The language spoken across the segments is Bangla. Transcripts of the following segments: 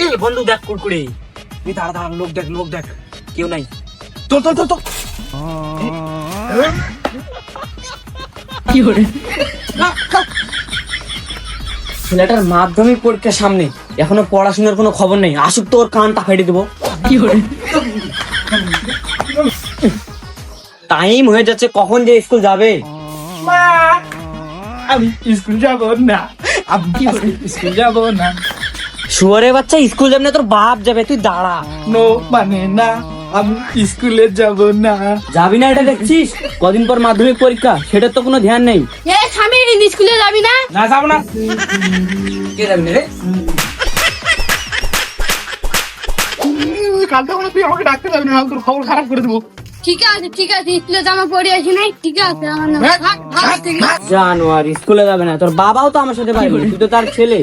এই বন্ধু দেখ কুড়কুড়ি, এই দাঁড়া দাঁড়া, লোক দেখ লোক দেখ, কেউ নাই, চল চল চল চল। ছেলেটার মাধ্যমিক পরীক্ষার সামনে, এখনো পড়াশোনার কোনো খবর নেই, আসুক তো ওর কানটা ফেটে দেবো। টাইম হয়ে যাচ্ছে, কখন যে স্কুল যাবে? আমি স্কুল যাব না, আমি স্কুল যাব না। শুয়ারে বাচ্চা, স্কুল যাবে না তোর বাপ যাবে, তুই দাঁড়া। নো মানে না, আমি স্কুলে যাব না। যাবি না এটা দেখছিস? কদিন পর মাধ্যমিক পরীক্ষা, সেটার তো কোনো ধ্যান নেই। স্কুলে যাবি না? না যাব না। কে যাবি না রে? কাল তখন তুই আমাকে ডাকতে যাবি না, তোর খবর খারাপ করে দেবো। ঠিক আছে ঠিক আছে, স্কুলে জামা পরে আসি নাই, ঠিক আছে আমার নাম জানোয়ার, স্কুলে যাবে না, তোর বাবাও তো আমার সাথে পারবে, তুই তো তার ছেলে।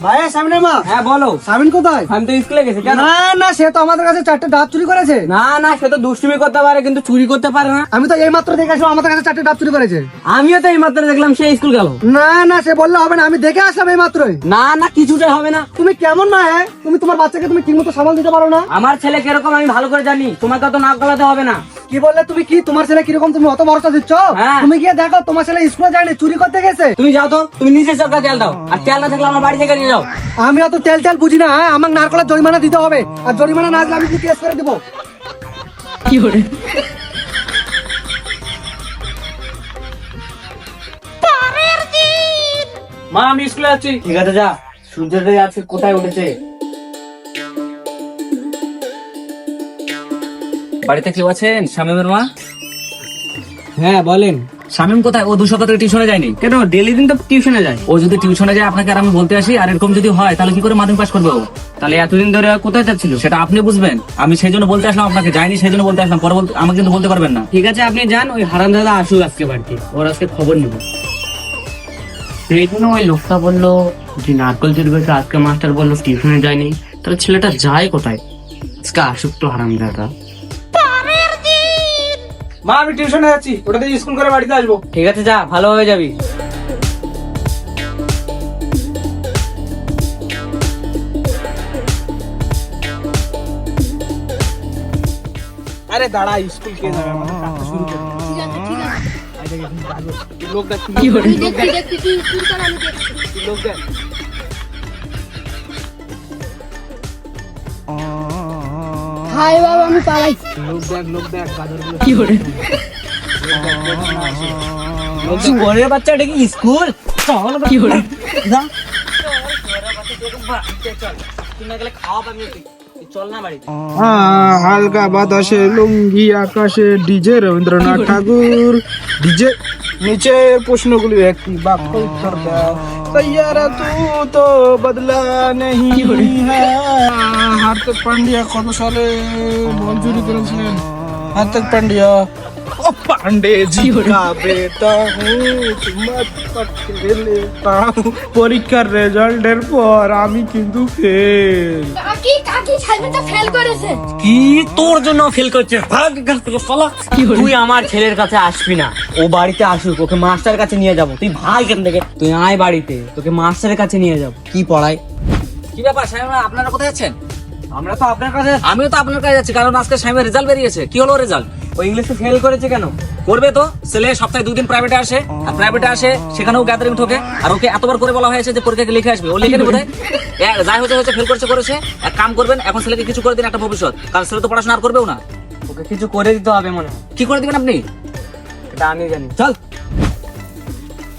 ভাই সামনে মা। হ্যাঁ বলো। সামিন কোথায়? আমি তো স্কুলে গেছি। কেন? না না, সে তো আমাদের কাছে 4টে ডাব চুরি করেছে। না না, সে তো দুষ্টুমি করতে পারে কিন্তু চুরি করতে পারে না। আমি তো এই মাত্র দেখে আসলাম আমাদের কাছে 4টে ডাব চুরি করেছে। আমিও তো এই মাত্র দেখলাম সে স্কুল গেল। না না, সে বললে হবে না, আমি দেখে আসলাম এই মাত্রই। না না, কিছুটাই হবে না। তুমি কেমন না? হ্যাঁ, তুমি তোমার বাচ্চাকে তুমি ঠিক মতো সামাল দিতে পারো না? আমার ছেলে কিরকম আমি ভালো করে জানি, তোমাকে তো নাক গলাতে হবে না। কি বললে তুমি? কি তোমার ছেলে কিরকম, তুমি অত ভরসা দিচ্ছ? হ্যাঁ। তুমি গিয়ে দেখো, তোমার ছেলে স্কুলে যায়নি, চুরি করতে গেছে। তুমি যাও তো, তুমি নিজের চোখে তেল দাও, আর তেল না থাকলে আমার বাড়ি থেকে নিয়ে যাও। আমি অত তেল তেল বুঝি না। হ্যাঁ, আমাকে নারকলের জরিমানা দিতে হবে, আর জরিমানা না দিলে আমি কি কেস করে দেবো। মা আমি স্কুলে যাচ্ছি। ঠিক আছে যা, সূর্যটা আজকে কোথায় উঠেছে। বাড়িতে কেউ আছেন? শামীমের মা? হ্যাঁ বলেন। শামীম কোথায়? ও 2 সপ্তাহ থেকে টিউশনে যায়নি। কেন? ডেইলি দিন তো টিউশনে যায়। ও যদি টিউশনে যায় আপনাকে আর আমি বলতে আসি, আর এরকম যদি হয় তাহলে কি করে মাধ্যমিক পাস করবে ও? তাহলে এতদিন ধরে কোথায় যাচ্ছিল সেটা আপনি বুঝবেন। আমি সেই জন্য বলতে আসলাম আপনাকে, যাইনি সেই জন্য বলতে আসলাম, পরে আমাকে কিন্তু বলতে পারবেন না। ঠিক আছে আপনি যান, ওই হারামজাদা আসুক আজকে বাড়িতে, ওর আজকে খবর নিব। সেই জন্য ওই লোকটা বললো যে নারকল চুরি করেছে, আজকে মাস্টার বললো টিউশনে যায়নি, তাহলে ছেলেটা যায় কোথায়? আজকে আসুক তো হারামজাদা। মা আমি টিউশনে যাচ্ছি, ওটাতে স্কুল করে বাড়িতে আসবো। ঠিক আছে যা, ভালো হয়ে যাবি। আরে দাঁড়া, স্কুল কে যাবে, আমাদের কাজটা শুরু করে। ঠিক আছে ঠিক আছে, লোক দেখ, আমি দেখছি দেখছি, তুই স্কুল কর, আমি দেখছি। লোক দেখ। হাই বাবা, আমি পালাই। লোক দেখ গাজরগুলো। শুয়ারের বাচ্চা, এটা কি স্কুল? চল কি হলো? চল না বাড়িতে। হালকা বাতাসে লুঙ্গি আকাশে, ডিজে রবীন্দ্রনাথ ঠাকুর। ডিজে নিচে প্রশ্নগুলি একটি বাক্য উত্তর দাও। তৈয়ারা তু তো বদলা নেহি হ্যাঁ। হার্দিক পান্ডিয়া কত সালে বল চুরি করেছিলেন? হার্দিক পান্ডিয়া। ও পান্ডে জি কা বেটা হুঁ, মত পকড়ে লেতা হুঁ। পরীক্ষার রেজাল্টের পর আমি কিন্তু ফেল। কাকি কাকি সাইবেটা ফেল করেছে। কি তোর জন্য ফেল করছে? ভাগ এখান থেকে শালা। তুই আমার ছেলের কাছে আসবি না, ও বাড়িতে আসুক, ওকে মাস্টারের কাছে নিয়ে যাবো। তুই ভাগ এখান থেকে, তুই আয় বাড়িতে, তোকে মাস্টারের কাছে নিয়ে যাবো। কি পড়াই? কি ব্যাপার সাহেব, আপনারা কোথায় যাচ্ছেন? আমরা তো আপনার কাছে। আমিও তো আপনার কাছে যাচ্ছি, কারণ আজকে সাহেবের রেজাল্ট বেরিয়েছে। কি হলো রেজাল্ট? ও ইংলিশে ফেল করেছে। কেন করবে? তো ছেলে সপ্তাহে 2 দিন প্রাইভেটে আসে, আর প্রাইভেটে আসে সেখানেও গ্যাদারিং ঠোকে, আর ওকে এতবার করে বলা হয়েছে যে পরীক্ষাকে লিখে আসবে, ও লিখে নেবে কোথায়? যাই হচ্ছে ফেল করেছে। এক কাম করবেন, এখন ছেলেকে কিছু করে দিন, একটা ভবিষ্যৎ, কারণ ছেলে তো পড়াশোনা আর করবেও না। ওকে কিছু করে দিতে হবে মনে হয়। কি করে দিবেন আপনি? এটা আমি জানি। চল।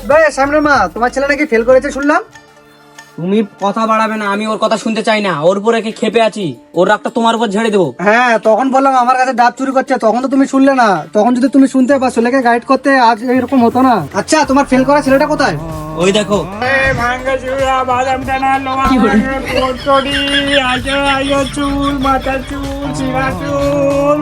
ভাই সামনে মা, তোমার ছেলে নাকি ফেল করেছে শুনলাম। তুমি কথা বাড়াবে না, আমি ওর কথা শুনতে চাই না। ওর উপরে কি খেপে আছি, ওর রাগটা তোমার উপর ঝেড়ে দেবো। হ্যাঁ, তখন বললাম আমার কাছে ডাব চুরি করছে, তখন তো তুমি শুনলে না। তখন যদি তুমি শুনতে বা ছেলেকে গাইড করতে, আজ এরকম হতো না। আচ্ছা, তোমার ফেল করা ছেলেটা কোথায়? ওই দেখো। ভাঙ্গা চুরা বাদাম টানা লোহা কোটড়ি আজো চুল মাথা চুল চিরা চুল